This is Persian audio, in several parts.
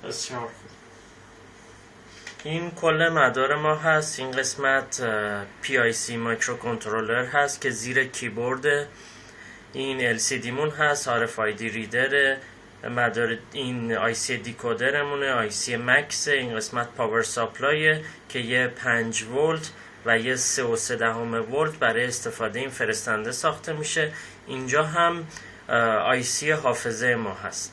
بسیار خوب. این کل مدار ما هست. این قسمت PIC مایکرو کنترلر هست که زیر کیبورد. این LCD مون هست، RFID ریدر. مدار این IC دیکودرمونه، IC مکس. این قسمت پاور ساپلای که یه 5 ولت و یه 3.3 ولت برای استفاده این فرستنده ساخته میشه. اینجا هم IC حافظه ما هست.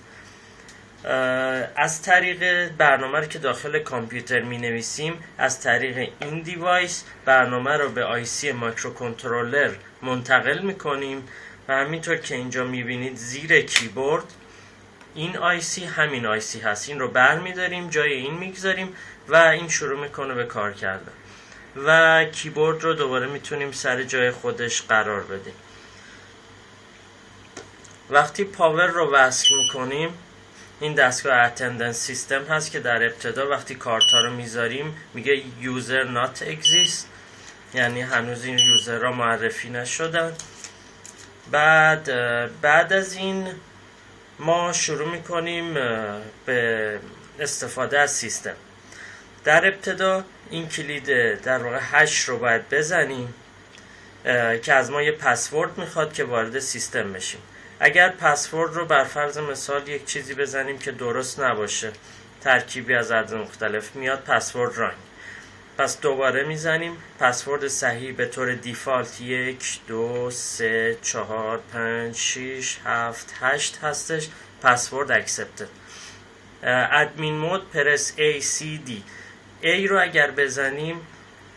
از طریق برنامه رو که داخل کامپیوتر می نویسیم، از طریق این دیوایس برنامه رو به IC مایکرو کنترلر منتقل می کنیم و همینطور که اینجا می بینید زیر کیبورد این IC همین IC هست. این رو بر می داریم، جای این می گذاریم و این شروع میکنه به کار کردن و کیبورد رو دوباره میتونیم سر جای خودش قرار بدیم. وقتی پاور رو وصل میکنیم، این دستگاه اتندنس سیستم هست که در ابتدا وقتی کارتا رو میذاریم میگه یوزر نات اگزیست، یعنی هنوز این یوزرها معرفی نشدن. بعد از این ما شروع میکنیم به استفاده از سیستم. در ابتدا این کلید در واقع 8 رو باید بزنیم که از ما یه پسورد میخواد که وارد سیستم بشیم. اگر پسورد رو بر فرض مثال یک چیزی بزنیم که درست نباشه، ترکیبی از عدد مختلف میاد پسورد رانگ، پس دوباره میزنیم. پسورد صحیح به طور دیفالت 1 2 3 4 5 6 7 8 هستش. پسورد اکسپتد. ادمین مود پرس A رو اگر بزنیم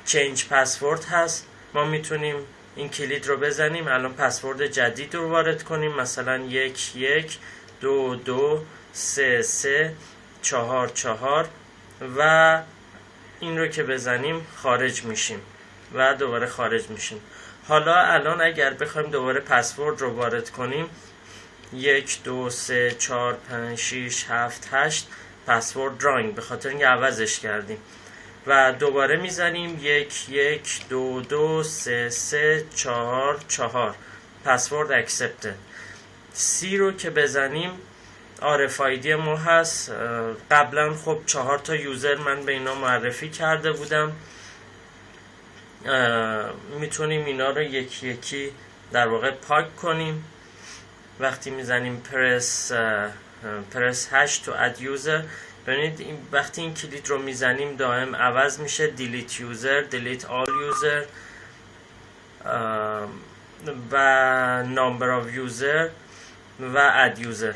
چنج پسورد هست. ما میتونیم این کلید رو بزنیم، الان پسورد جدید رو وارد کنیم، مثلا 1 1 2 2 3 3 4 4 و این رو که بزنیم خارج میشیم و دوباره خارج میشیم. حالا الان اگر بخوایم دوباره پسورد رو وارد کنیم 1 2 3 4 5 6 7 8 پسورد رانگ، به خاطر اینکه عوضش کردیم و دوباره میزنیم 1 1 2 2 3 3 4 4 پسورد اکسپتد. سی رو که بزنیم RFID ما هست. قبلا خب 4 تا یوزر من به اینا معرفی کرده بودم. میتونیم اینا رو یکی یکی در واقع پاک کنیم. وقتی میزنیم پرس هش تو اد یوزر، ببینید وقتی این کلید رو میزنیم دائم عوض میشه. دیلیت یوزر، دیلیت آل یوزر و نامبر آف یوزر و اد یوزر.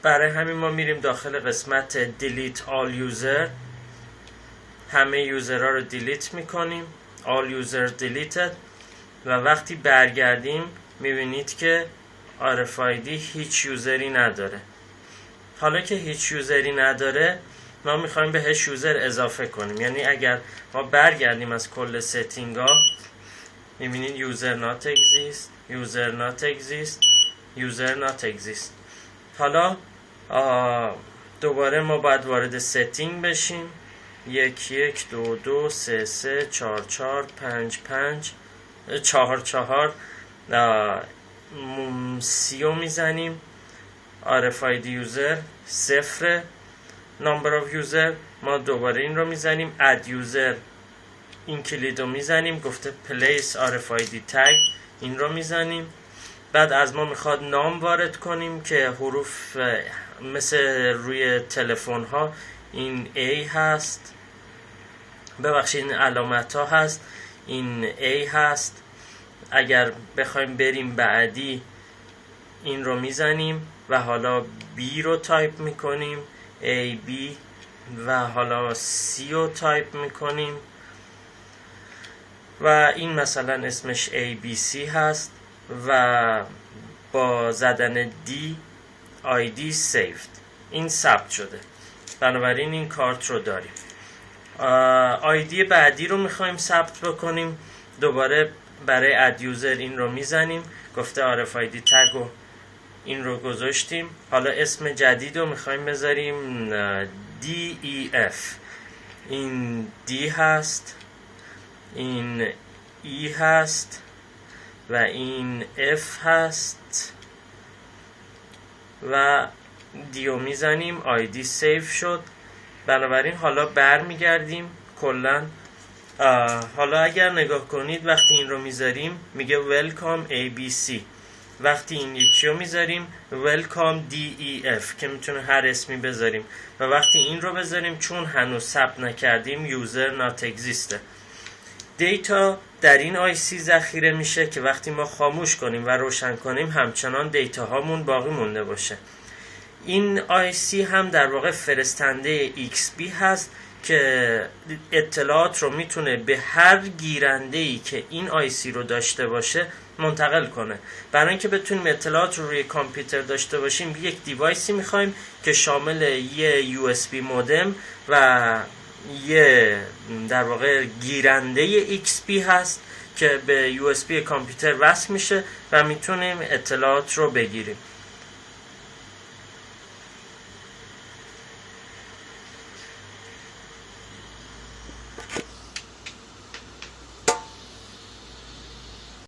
برای همین ما میریم داخل قسمت دیلیت آل یوزر، همه یوزرها رو دیلیت میکنیم، آل یوزر دیلیتد و وقتی برگردیم میبینید که RFID هیچ یوزری نداره. حالا که هیچ یوزری نداره ما میخوایم بهش یوزر اضافه کنیم، یعنی اگر ما برگردیم از کل ستینگ ها میبینید یوزر نات اگزیست، یوزر نات اگزیست، یوزر نات اگزیست. حالا دوباره ما باید وارد ستینگ بشیم. 1 1 2 2 3 3 4 4 5 5 4 4 سی رو میزنیم. RFID یوزر 0. نامبر آف یوزر ما دوباره این رو میزنیم. اد یوزر این کلید رو میزنیم، گفته پلیس RFID تگ، این رو میزنیم. بعد از ما میخواد نام وارد کنیم که حروف مثل روی تلفن ها این A هست، ببخشید این علامت ها هست، این A هست. اگر بخوایم بریم بعدی این رو میزنیم و حالا B رو تایپ میکنیم، A B و حالا C رو تایپ میکنیم و این مثلا اسمش ABC هست و با زدن D ID saved این ثبت شده. بنابراین این کارت رو داریم. آیدی بعدی رو میخوایم ثبت بکنیم، دوباره برای اد یوزر این رو میزنیم، گفته RFID تگ و این رو گذاشتیم. حالا اسم جدید رو میخوایم بذاریم DEF. این D هست، این E هست و این F هست و دیو میزنیم، آیدی سیف شد. بنابراین حالا برمیگردیم کلا. حالا اگر نگاه کنید وقتی این رو میذاریم میگه welcome ABC، وقتی این یکی رو میذاریم welcome DEF که میتونه هر اسمی بذاریم، و وقتی این رو بذاریم چون هنوز ثبت نکردیم user not exist. دیتا در این آیسی ذخیره میشه که وقتی ما خاموش کنیم و روشن کنیم همچنان دیتا هامون باقی مونده باشه. این آیسی هم در واقع فرستنده XB هست که اطلاعات رو میتونه به هر گیرنده‌ای که این آیسی رو داشته باشه منتقل کنه. برای اینکه بتونیم اطلاعات رو روی کامپیوتر داشته باشیم یک دیوایسی میخوایم که شامل یه USB مودم و یه در واقع گیرنده XB هست که به USB کامپیوتر وصل میشه و میتونیم اطلاعات رو بگیریم.